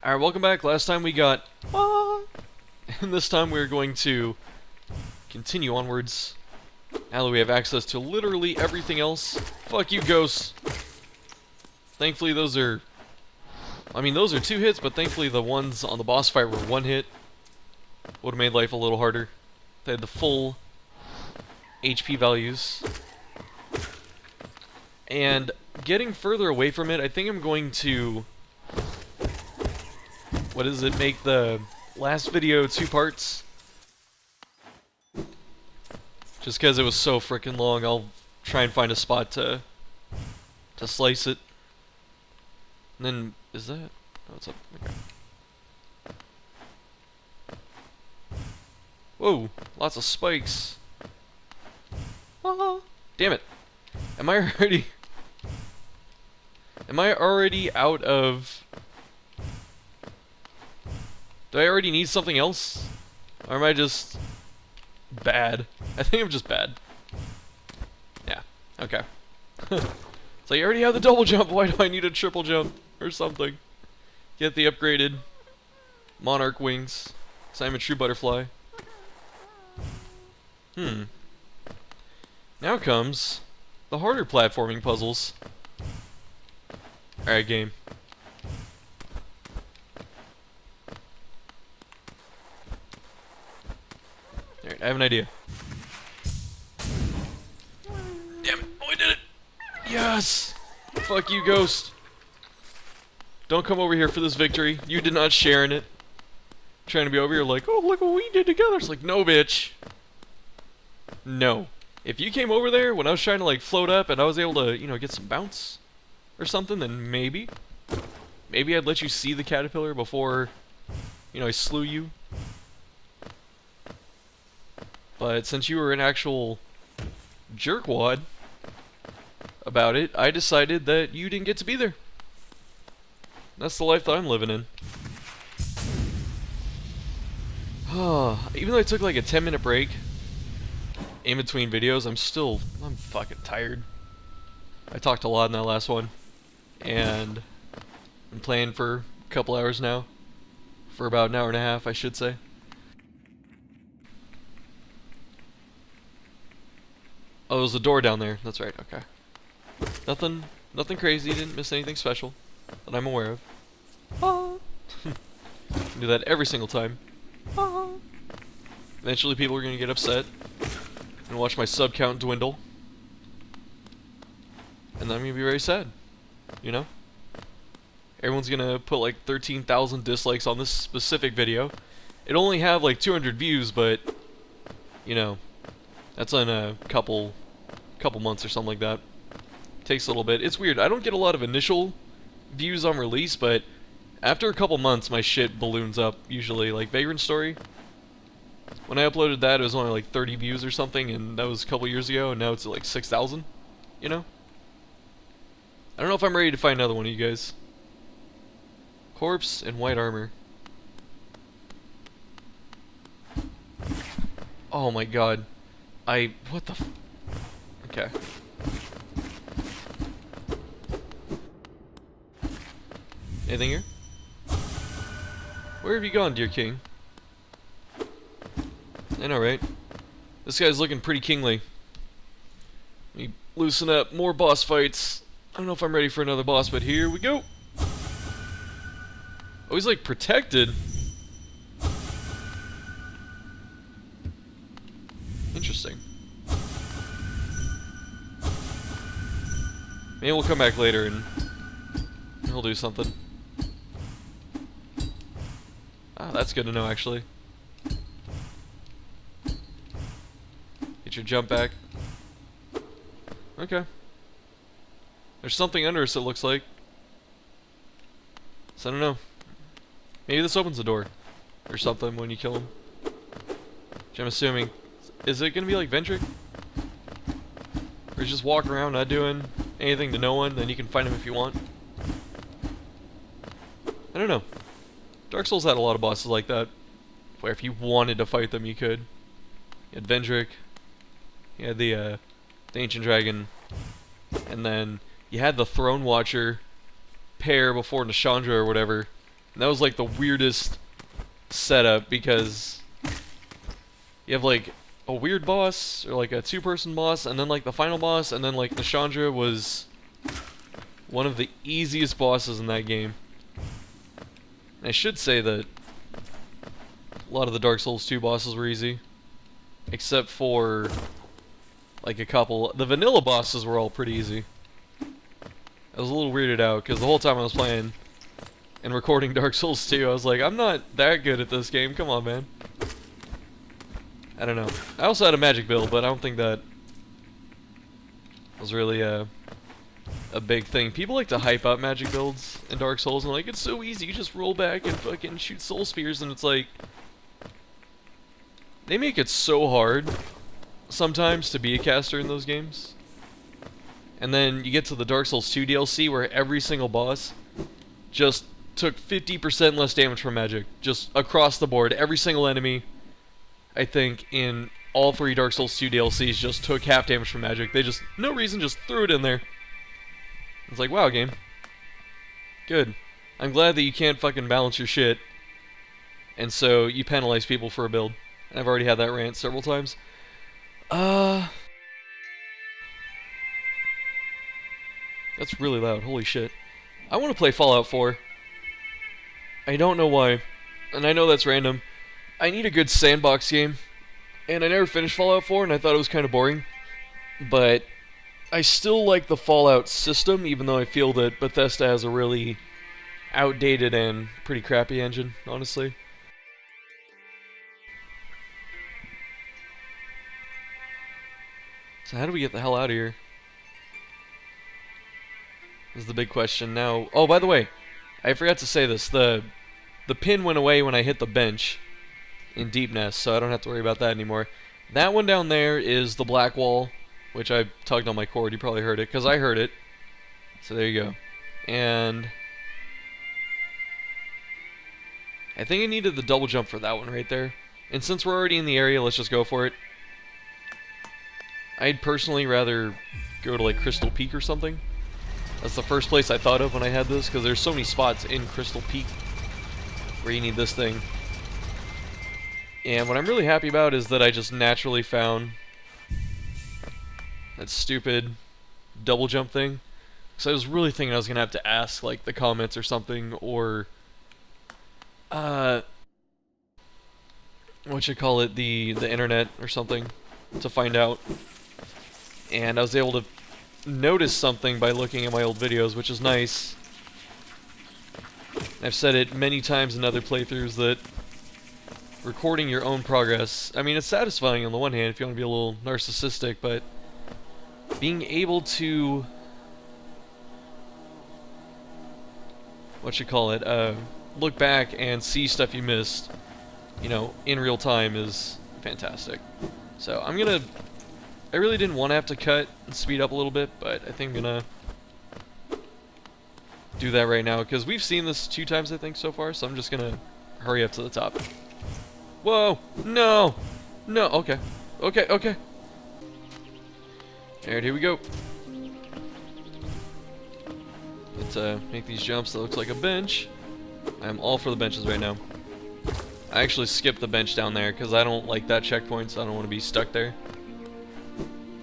Alright, welcome back. Last time we got... and this time we're going to continue onwards. Now that we have access to literally everything else. Fuck you, ghosts. Thankfully those are... I mean, those are 2 hits, but thankfully the ones on the boss fight were 1 hit. Would have made life a little harder. They had the full HP values. And getting further away from it, I think I'm going to... What does it make the last video 2 parts? Just because it was so freaking long, I'll try and find a spot to slice it. And then, is that? Oh, it's up. Okay. Whoa, lots of spikes. Damn it. Am I already out of... Do I already need something else? Or am I just bad? I think I'm just bad. Yeah, okay. So you already have the double jump, why do I need a triple jump? Or something. Get the upgraded monarch wings. So I'm a true butterfly. Now comes the harder platforming puzzles. Alright, game. Alright, I have an idea. Damn it. Oh, I did it! Yes! Fuck you, ghost. Don't come over here for this victory. You did not share in it. Trying to be over here like, oh, look what we did together. It's like, no, bitch. No. If you came over there when I was trying to, like, float up and I was able to, you know, get some bounce or something, then maybe. Maybe I'd let you see the caterpillar before, you know, I slew you. But since you were an actual jerkwad about it, I decided that you didn't get to be there. That's the life that I'm living in. Even though I took like a 10-minute break in between videos, I'm fucking tired. I talked a lot in that last one. And I'm playing for a couple hours now. For about an hour and a half, I should say. Oh, there's a door down there. That's right, okay. Nothing crazy, didn't miss anything special that I'm aware of. Do that every single time. Eventually people are gonna get upset and watch my sub count dwindle. And then I'm gonna be very sad. You know? Everyone's gonna put like 13,000 dislikes on this specific video. It'll only have like 200 views, but you know, that's in a couple months or something like that. Takes a little bit. It's weird. I don't get a lot of initial views on release, but after a couple months, my shit balloons up, usually. Like Vagrant Story. When I uploaded that, it was only like 30 views or something, and that was a couple years ago, and now it's at like 6,000. You know? I don't know if I'm ready to find another one of you guys. Corpse and white armor. Oh my god. What the Okay. Anything here? Where have you gone, dear king? I know, right? This guy's looking pretty kingly. Let me loosen up. More boss fights. I don't know if I'm ready for another boss, but here we go. Oh, he's like protected. Interesting. Maybe we'll come back later and he'll do something. Ah, that's good to know, actually. Get your jump back. Okay. There's something under us, it looks like. So I don't know. Maybe this opens the door. Or something when you kill him. Which I'm assuming. Is it gonna be like Vendrick? Or just walk around not doing anything to no one, then you can find him if you want? I don't know. Dark Souls had a lot of bosses like that, where if you wanted to fight them, you could. You had Vendrick, you had the Ancient Dragon, and then you had the Throne Watcher pair before Nashandra or whatever, And that was like the weirdest setup because you have like a weird boss or like a two-person boss, and then like the final boss, and then like Nashandra was one of the easiest bosses in that game. And I should say that a lot of the Dark Souls 2 bosses were easy, except for like a couple. The vanilla bosses were all pretty easy. I was a little weirded out because the whole time I was playing and recording Dark Souls 2, I was like, I'm not that good at this game. Come on, man. I don't know. I also had a magic build, but I don't think that was really a big thing. People like to hype up magic builds in Dark Souls and like, it's so easy, you just roll back and fucking shoot soul spears, and it's like, they make it so hard sometimes to be a caster in those games. And then you get to the Dark Souls 2 DLC where every single boss just took 50% less damage from magic. Just across the board. Every single enemy, I think, in all 3 Dark Souls 2 DLCs just took half damage from magic. They just, no reason, just threw it in there. It's like, wow, game. Good. I'm glad that you can't fucking balance your shit. And so you penalize people for a build. And I've already had that rant several times. That's really loud, holy shit. I want to play Fallout 4. I don't know why. And I know that's random. I need a good sandbox game. And I never finished Fallout 4 and I thought it was kind of boring. But I still like the Fallout system, even though I feel that Bethesda has a really outdated and pretty crappy engine, honestly. So how do we get the hell out of here? Is the big question now. Oh, by the way, I forgot to say this. The pin went away when I hit the bench in Deep Nest, so I don't have to worry about that anymore. That one down there is the black wall, which I tugged on my cord. You probably heard it, because I heard it. So there you go. And I think I needed the double jump for that one right there. And since we're already in the area, let's just go for it. I'd personally rather go to like Crystal Peak or something. That's the first place I thought of when I had this, because there's so many spots in Crystal Peak where you need this thing. And what I'm really happy about is that I just naturally found that stupid double jump thing. So I was really thinking I was going to have to ask like the comments or something, or what you call it, the internet or something, to find out. And I was able to notice something by looking at my old videos, which is nice. I've said it many times in other playthroughs that recording your own progress, I mean, it's satisfying on the one hand if you want to be a little narcissistic, but being able to, look back and see stuff you missed, you know, in real time is fantastic. So I really didn't want to have to cut and speed up a little bit, but I think I'm gonna do that right now, because we've seen this 2 times I think so far, so I'm just gonna hurry up to the top. Whoa! No! No, okay. Okay, okay. Alright, here we go. Let's make these jumps that looks like a bench. I'm all for the benches right now. I actually skipped the bench down there because I don't like that checkpoint, so I don't want to be stuck there.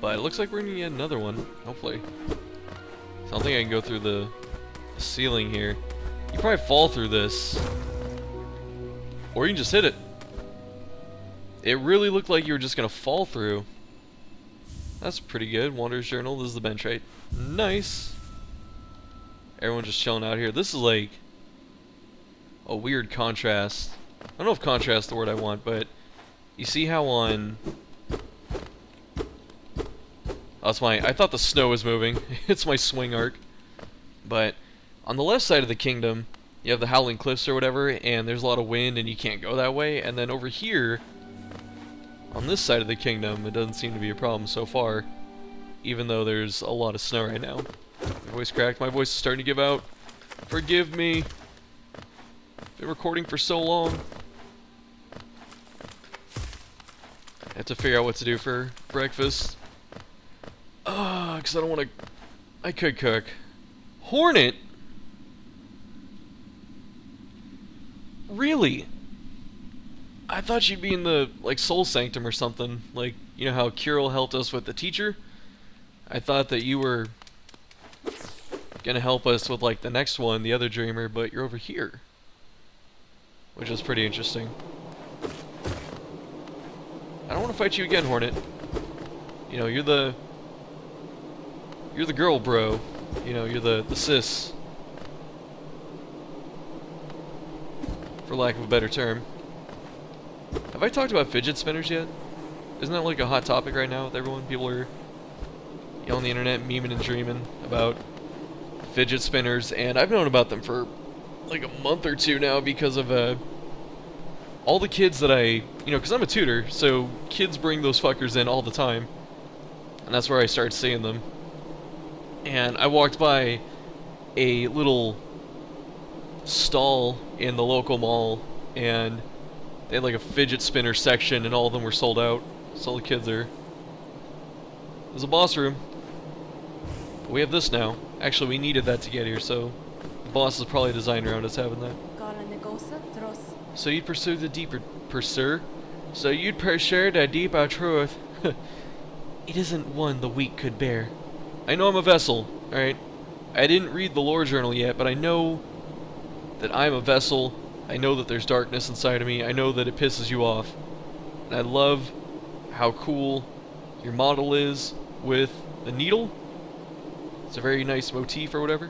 But it looks like we're gonna get another one, hopefully. So I don't think I can go through the ceiling here. You probably fall through this, or you can just hit it. It really looked like you were just gonna fall through. That's pretty good. Wanderer's Journal. This is the bench, right? Nice. Everyone's just chilling out here. This is like a weird contrast. I don't know if contrast is the word I want, but you see how on... Oh, it's I thought the snow was moving. It's my swing arc. But on the left side of the kingdom, you have the Howling Cliffs or whatever, and there's a lot of wind and you can't go that way. And then over here, on this side of the kingdom, it doesn't seem to be a problem so far, even though there's a lot of snow right now. My voice cracked. My voice is starting to give out. Forgive me. Been recording for so long. I have to figure out what to do for breakfast. Because I don't want to... I could cook. Hornet? Really? I thought she'd be in the, like, Soul Sanctum or something. Like, you know how Kirill helped us with the teacher? I thought that you were gonna help us with, like, the next one, the other dreamer, but you're over here. Which is pretty interesting. I don't want to fight you again, Hornet. You know, you're the girl, bro. You know, you're the sis. For lack of a better term. Have I talked about fidget spinners yet? Isn't that like a hot topic right now with everyone? People are, you know, on the internet memeing and dreaming about fidget spinners, and I've known about them for like a month or two now because of all the kids that you know, because I'm a tutor, so kids bring those fuckers in all the time, and that's where I started seeing them. And I walked by a little stall in the local mall, and they had like a fidget spinner section, and all of them were sold out. So all the kids are. There's a boss room. But we have this now. Actually, we needed that to get here, so the boss is probably designed around us having that. So you'd pursue the deeper pursue? So you'd pursue the deeper truth. It isn't one the weak could bear. I know I'm a vessel, alright? I didn't read the lore journal yet, but I know that I'm a vessel. I know that there's darkness inside of me. I know that it pisses you off. And I love how cool your model is with the needle. It's a very nice motif or whatever.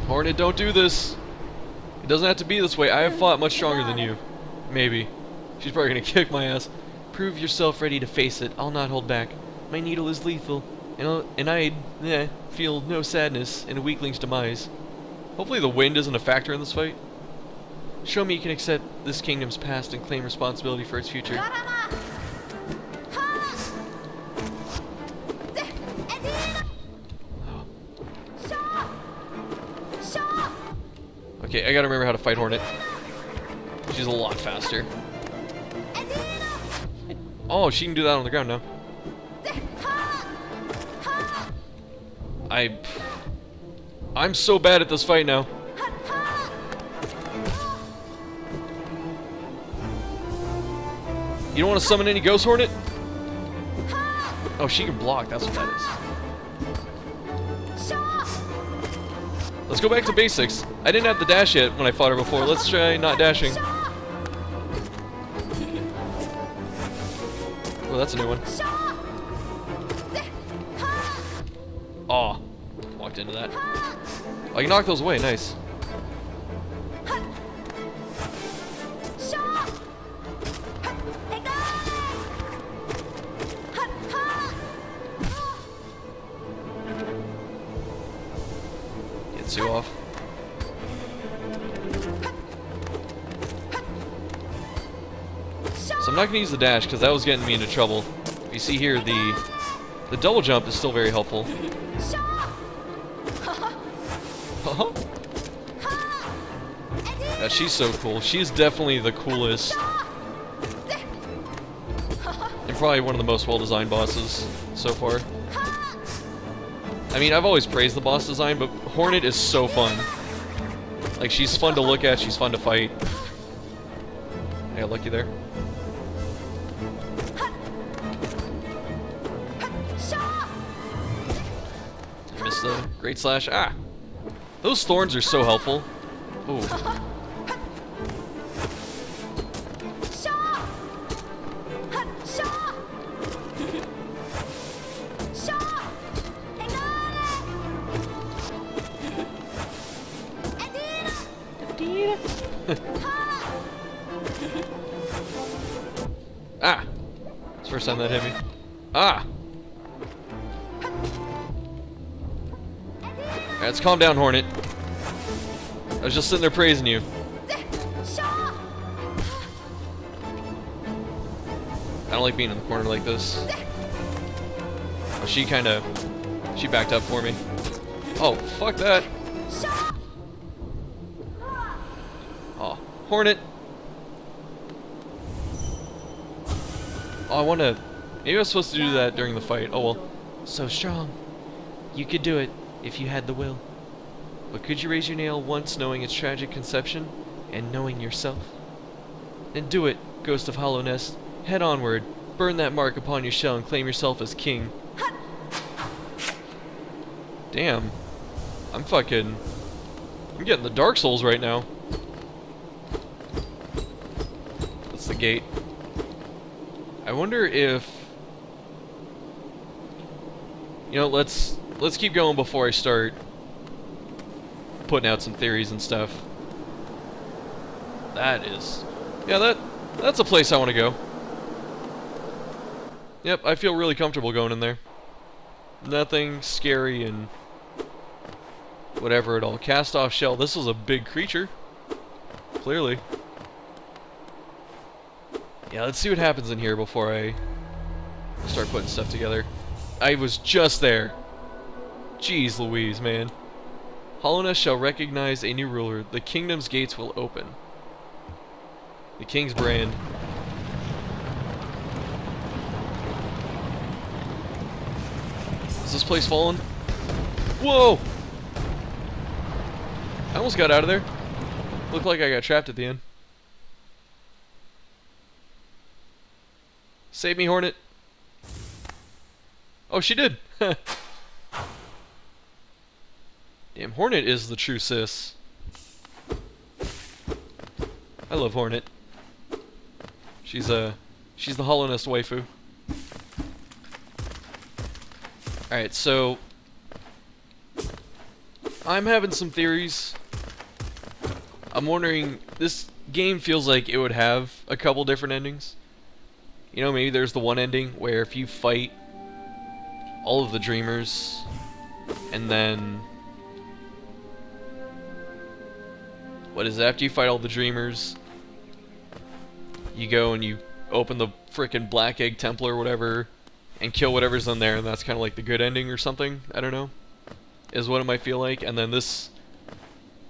Hornet, don't do this. It doesn't have to be this way. I have fought much stronger than you. Maybe. She's probably gonna kick my ass. Prove yourself ready to face it. I'll not hold back. My needle is lethal, and I'd feel no sadness in a weakling's demise. Hopefully the wind isn't a factor in this fight. Show me you can accept this kingdom's past and claim responsibility for its future. Okay, I gotta remember how to fight Hornet. She's a lot faster. Oh, she can do that on the ground now. I'm so bad at this fight now. You don't want to summon any Ghost Hornet? Oh, she can block. That's what that is. Let's go back to basics. I didn't have the dash yet when I fought her before. Let's try not dashing. Oh, that's a new one. Aw. Walked into that. Oh, you knocked those away. Nice. Gets you off. So I'm not going to use the dash because that was getting me into trouble. You see here, the double jump is still very helpful. Yeah, she's so cool. She's definitely the coolest. And probably one of the most well-designed bosses so far. I mean, I've always praised the boss design, but Hornet is so fun. Like, she's fun to look at, she's fun to fight. I got lucky there. I missed the Great Slash. Ah! Those thorns are so helpful. Ooh. Ah! It's the first time that hit me. Ah! Alright, let's calm down, Hornet. I was just sitting there praising you. I don't like being in the corner like this. Oh, she backed up for me. Oh, fuck that. Oh, Hornet. Oh, I wanna... Maybe I was supposed to do that during the fight. Oh well. So strong. You could do it if you had the will. But could you raise your nail once knowing its tragic conception and knowing yourself? Then do it, Ghost of Hollow Nest. Head onward, burn that mark upon your shell and claim yourself as king. Damn. I'm getting the Dark Souls right now. That's the gate. I wonder if... You know, let's keep going before I start putting out some theories and stuff. That is... Yeah, that's a place I want to go. Yep, I feel really comfortable going in there. Nothing scary and whatever at all. Cast off shell. This is a big creature. Clearly. Yeah, let's see what happens in here before I start putting stuff together. I was just there. Jeez Louise, man. Hollowness shall recognize a new ruler. The kingdom's gates will open. The king's brand. Is this place falling? Whoa! I almost got out of there. Looked like I got trapped at the end. Save me, Hornet. Oh, she did. Damn, Hornet is the true sis. I love Hornet. She's the Hollow Nest waifu. Alright, so I'm having some theories. I'm wondering, this game feels like it would have a couple different endings. You know, maybe there's the one ending where if you fight all of the dreamers and then what is it? After you fight all the dreamers, you go and you open the frickin' Black Egg Temple or whatever and kill whatever's in there, and that's kind of like the good ending or something. I don't know. Is what it might feel like. And then this...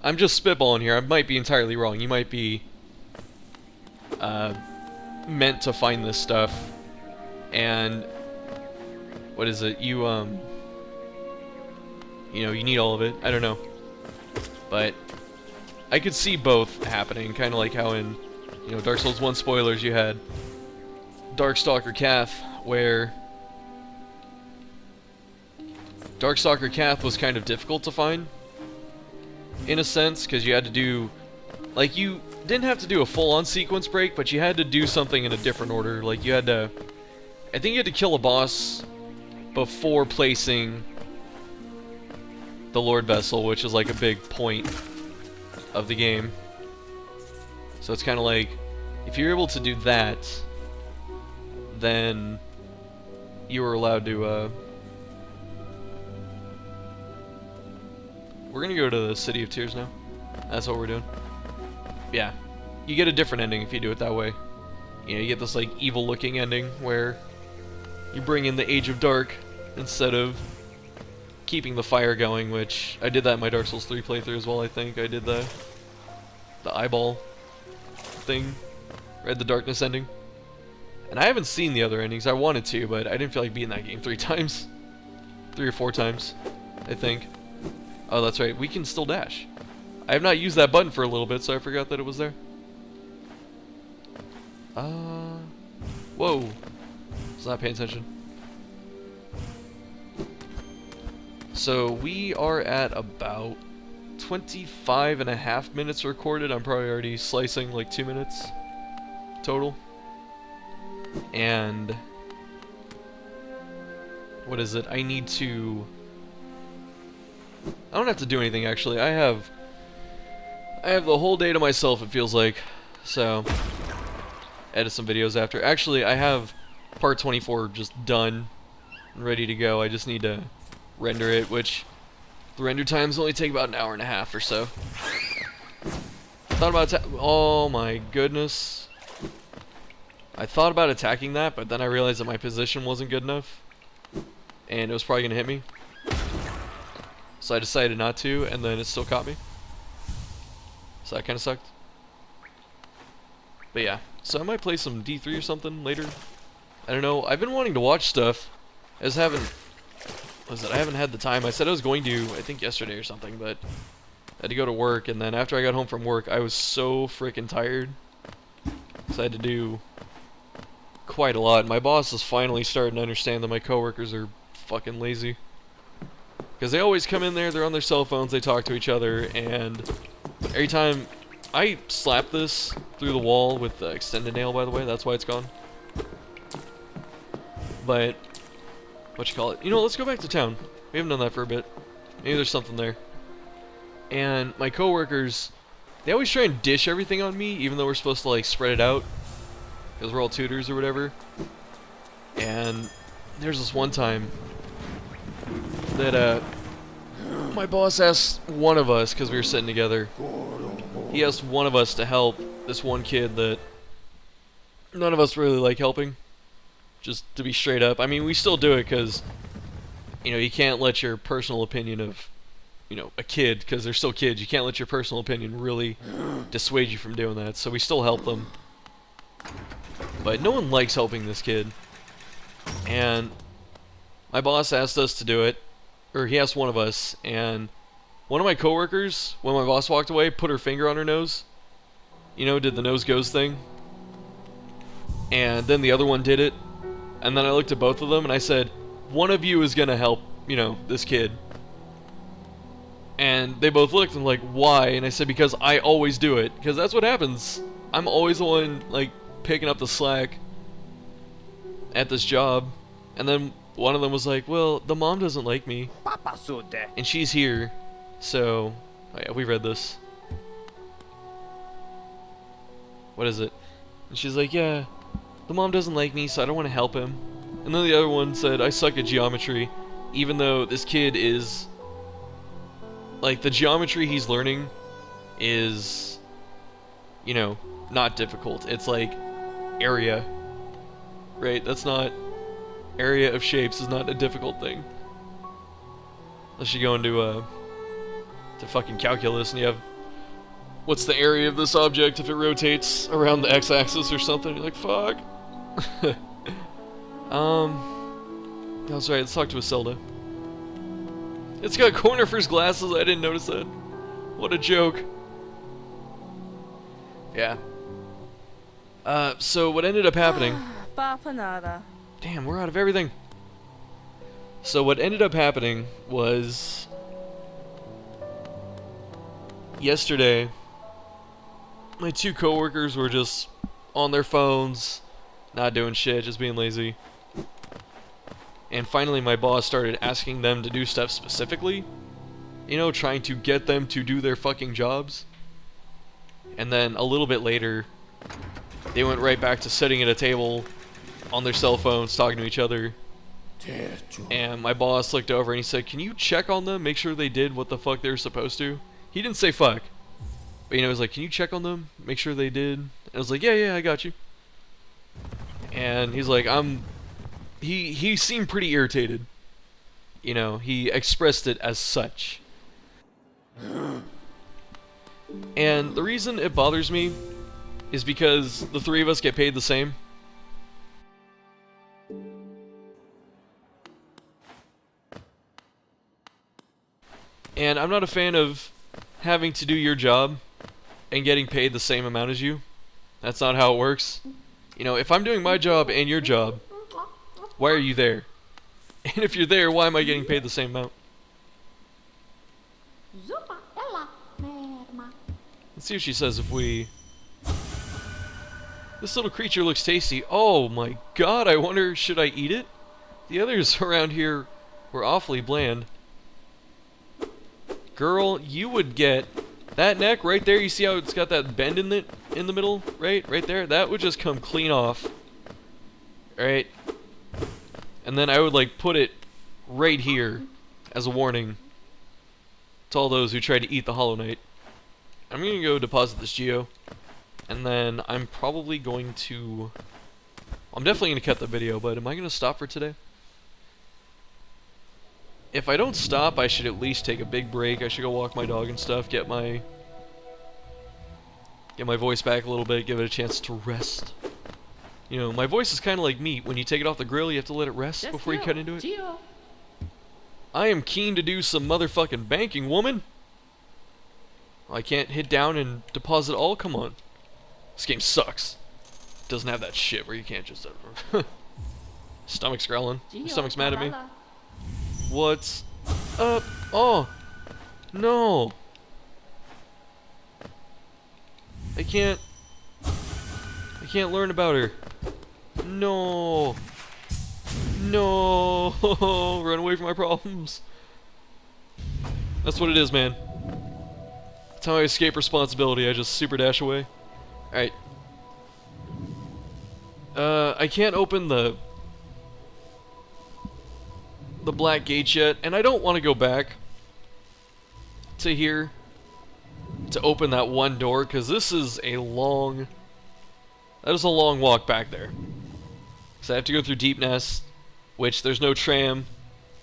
I'm just spitballing here. I might be entirely wrong. You might be meant to find this stuff. And... what is it? You know, you need all of it. I don't know. But... I could see both happening. Kind of like how in, you know, Dark Souls 1 spoilers you had Darkstalker Cath, where... Darkstalker Cath was kind of difficult to find, in a sense, because you had to do, like, you didn't have to do a full-on sequence break, but you had to do something in a different order. Like, you had to, I think you had to kill a boss before placing the Lord Vessel, which is like a big point of the game. So it's kind of like, if you're able to do that, then you were allowed to, we're gonna go to the City of Tears now. That's what we're doing. Yeah. You get a different ending if you do it that way. You know, you get this, like, evil-looking ending where you bring in the Age of Dark instead of keeping the fire going, which I did that in my Dark Souls 3 playthrough as well, I think. I did the eyeball thing. Read the darkness ending. And I haven't seen the other endings. I wanted to, but I didn't feel like beating that game 3 times. 3 or 4 times, I think. Oh, that's right. We can still dash. I have not used that button for a little bit, so I forgot that it was there. Whoa. Was not paying attention. So, we are at about 25.5 minutes recorded. I'm probably already slicing like 2 minutes total. And... what is it? I need to... I don't have to do anything, actually. I have the whole day to myself, it feels like. So, edit some videos after. Actually, I have part 24 just done and ready to go. I just need to render it, which the render times only take about an hour and a half or so. Thought about oh my goodness. I thought about attacking that, but then I realized that my position wasn't good enough. And it was probably going to hit me. So I decided not to, and then it still caught me. So that kind of sucked. But yeah, so I might play some D3 or something later. I don't know. I've been wanting to watch stuff. I just haven't... what was it? I haven't had the time. I said I was going to, I think yesterday or something, but had to go to work, and then after I got home from work, I was so freaking tired. So I had to do quite a lot. My boss is finally starting to understand that my coworkers are fucking lazy. Because they always come in there, they're on their cell phones, they talk to each other, and every time I slap this through the wall with the extended nail, by the way, that's why it's gone. But, what you call it? You know, let's go back to town. We haven't done that for a bit. Maybe there's something there. And my coworkers, they always try and dish everything on me, even though we're supposed to like spread it out, because we're all tutors or whatever. And there's this one time that my boss asked one of us, because we were sitting together, he asked one of us to help this one kid that none of us really like helping, just to be straight up. I mean, we still do it because, you know, you can't let your personal opinion of, you know, a kid, because they're still kids, you can't let your personal opinion really dissuade you from doing that, so we still help them. But no one likes helping this kid. And my boss asked us to do it, or he asked one of us, and one of my coworkers, when my boss walked away, put her finger on her nose. You know, did the nose goes thing. And then the other one did it. And then I looked at both of them and I said, one of you is gonna help, you know, this kid. And they both looked and like, why? And I said, because I always do it. Because that's what happens. I'm always the one, like, picking up the slack at this job. And then one of them was like, well, the mom doesn't like me. And she's here. So, oh yeah, we read this. What is it? And she's like, yeah, the mom doesn't like me, so I don't want to help him. And then the other one said, I suck at geometry. Even though this kid is, like, the geometry he's learning is, you know, not difficult. It's like area, right? That's not, area of shapes is not a difficult thing. Unless you go into to fucking calculus and you have, what's the area of this object if it rotates around the x-axis or something? You're like, fuck. That's right, let's talk to Iselda. It's got corner for his glasses, I didn't notice that. What a joke. Yeah. So what ended up happening... Damn, we're out of everything. So what ended up happening was... yesterday, my two coworkers were just on their phones, not doing shit, just being lazy. And finally my boss started asking them to do stuff specifically. You know, trying to get them to do their fucking jobs. And then a little bit later, they went right back to sitting at a table on their cell phones, talking to each other. And my boss looked over and he said, can you check on them, make sure they did what the fuck they were supposed to? He didn't say fuck. But, you know, he was like, can you check on them, make sure they did? And I was like, yeah, I got you. And he's like, he seemed pretty irritated. You know, he expressed it as such. And the reason it bothers me is because the three of us get paid the same. And I'm not a fan of having to do your job and getting paid the same amount as you. That's not how it works. You know, if I'm doing my job and your job, why are you there? And if you're there, why am I getting paid the same amount? Let's see what she says if we... This little creature looks tasty. Oh my god, I wonder, should I eat it? The others around here were awfully bland. Girl, you would get that neck right there. You see how it's got that bend in the middle, right there. That would just come clean off, right? And then I would like put it right here as a warning to all those who try to eat the Hollow Knight. I'm gonna go deposit this geo, and then I'm probably going to. I'm definitely gonna cut the video, but am I gonna stop for today? If I don't stop, I should at least take a big break. I should go walk my dog and stuff, get my voice back a little bit, give it a chance to rest. You know, my voice is kind of like meat. When you take it off the grill, you have to let it rest before you cut into it. I am keen to do some motherfucking banking, woman. I can't hit down and deposit all? Come on. This game sucks. It doesn't have that shit where you can't just... Stomach's growling. My stomach's mad at me. What's up? Oh! No! I can't learn about her. No! No! Run away from my problems. That's what it is, man. That's how I escape responsibility. I just super dash away. Alright. I can't open the black gate yet, and I don't want to go back to here to open that one door, because this is a long... That is a long walk back there. So I have to go through Deep Nest, which there's no tram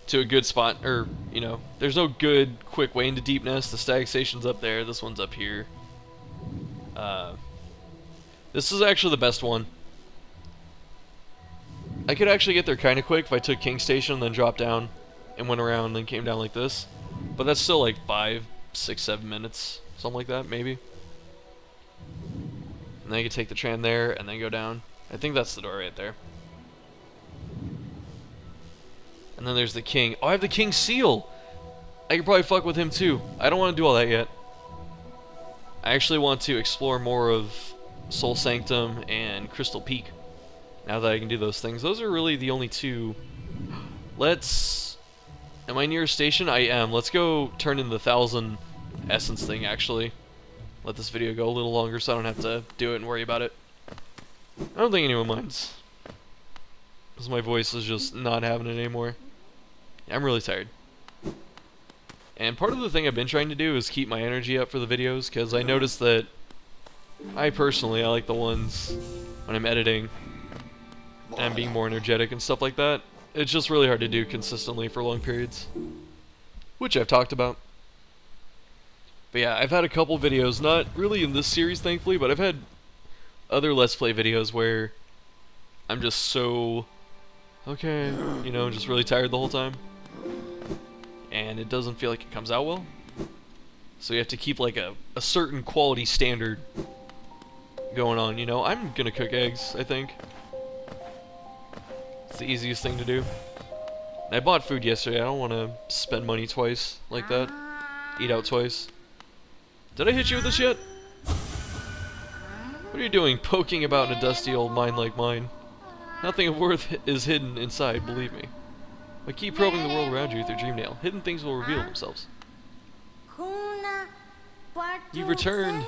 to a good spot, or, you know, there's no good, quick way into Deep Nest. The stag station's up there, this one's up here. This is actually the best one. I could actually get there kind of quick if I took King Station and then dropped down and went around and then came down like this. But that's still like 5, 6, 7 minutes, something like that, maybe. And then you could take the tram there and then go down. I think that's the door right there. And then there's the king. Oh, I have the king seal! I could probably fuck with him too. I don't want to do all that yet. I actually want to explore more of Soul Sanctum and Crystal Peak. Now that I can do those things. Those are really the only two. Let's... Am I near a station? I am. Let's go turn in the 1,000 essence thing, actually. Let this video go a little longer so I don't have to do it and worry about it. I don't think anyone minds. Because my voice is just not having it anymore. I'm really tired. And part of the thing I've been trying to do is keep my energy up for the videos, because I noticed that I personally like the ones when I'm editing and I'm being more energetic and stuff like that. It's just really hard to do consistently for long periods, which I've talked about. But yeah, I've had a couple videos, not really in this series thankfully, but I've had other Let's Play videos where I'm just so, okay, you know, just really tired the whole time. And it doesn't feel like it comes out well. So you have to keep like a certain quality standard going on, you know. I'm gonna cook eggs, I think. It's the easiest thing to do. And I bought food yesterday. I don't want to spend money twice like that. Eat out twice. Did I hit you with this yet? What are you doing poking about in a dusty old mine like mine? Nothing of worth is hidden inside, believe me. But keep probing the world around you with your dream nail. Hidden things will reveal themselves. You've returned.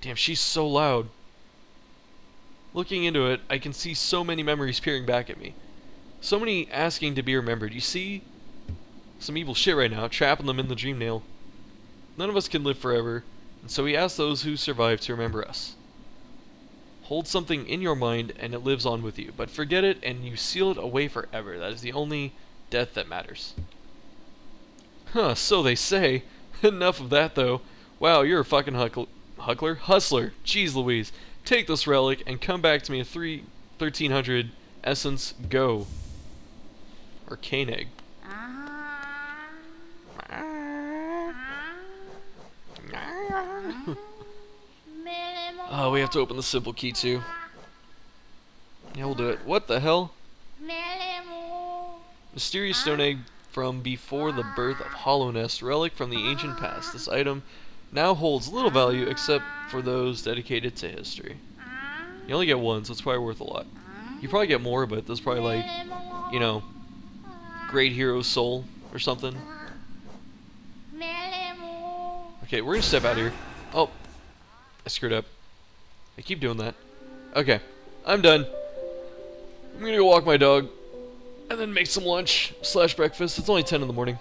Damn, she's so loud. Looking into it, I can see so many memories peering back at me. So many asking to be remembered. You see some evil shit right now, trapping them in the dream nail. None of us can live forever, and so we ask those who survive to remember us. Hold something in your mind and it lives on with you, but forget it and you seal it away forever. That is the only death that matters. Huh, so they say. Enough of that though. Wow, you're a fucking hustler. Jeez Louise. Take this relic and come back to me at 1300 essence go. Or cane egg. Oh, we have to open the simple key too. Yeah, we'll do it. What the hell? Mysterious stone egg from before the birth of Hollow Nest, relic from the ancient past. This item now holds little value except for those dedicated to history. You only get one, so it's probably worth a lot. You probably get more, but there's probably like, you know, Great Hero Soul or something. Okay, we're gonna step out of here. Oh, I screwed up. I keep doing that. Okay, I'm done. I'm gonna go walk my dog and then make some lunch / breakfast. It's only 10 in the morning.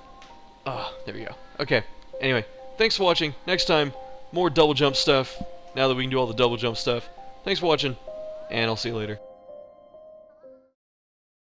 Ah, there we go. Okay, anyway, thanks for watching. Next time, more double jump stuff. Now that we can do all the double jump stuff. Thanks for watching, and I'll see you later.